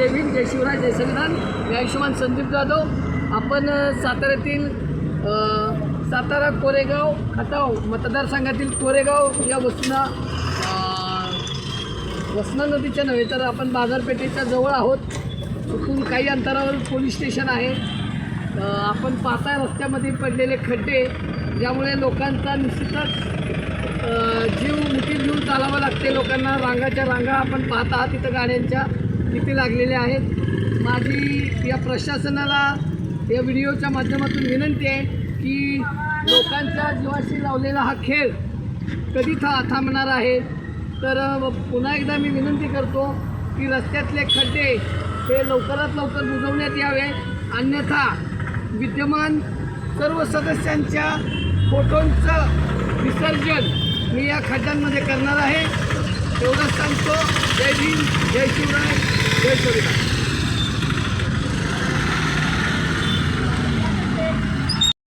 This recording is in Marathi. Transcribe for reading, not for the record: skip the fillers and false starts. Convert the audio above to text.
जय भीम, जय शिवराय, जय संविधान. मी आयुष्यमान संदीप जाधव. आपण साताऱ्यातील सातारा कोरेगाव खटाव मतदारसंघातील कोरेगाव या वसना नदीच्या नव्हे तर आपण बाजारपेठेच्या जवळ आहोत. तिथून काही अंतरावर पोलीस स्टेशन आहे. आपण पाहताय रस्त्यामध्ये पडलेले खड्डे, ज्यामुळे लोकांचा निश्चितच जीव मुठीत घेऊन चालावं लागते. लोकांना रांगाच्या रांगा आपण पाहत आहात तिथं गाड्यांच्या किती लागलेल्या आहेत. माझी या प्रशासनाला या व्हिडिओच्या माध्यमातून विनंती आहे की लोकांच्या जीवाशी लावलेला हा खेळ कधी थांबणार आहे. तर पुन्हा एकदा मी विनंती करतो की रस्त्यातले खड्डे हे लवकरात लवकर बुजवण्यात यावे, अन्यथा विद्यमान सर्व सदस्यांच्या फोटोंचं विसर्जन मी या खड्ड्यांमध्ये करणार आहे. एवढंच सांगतो. जय भीम, जय शिवराय, जय संविधान.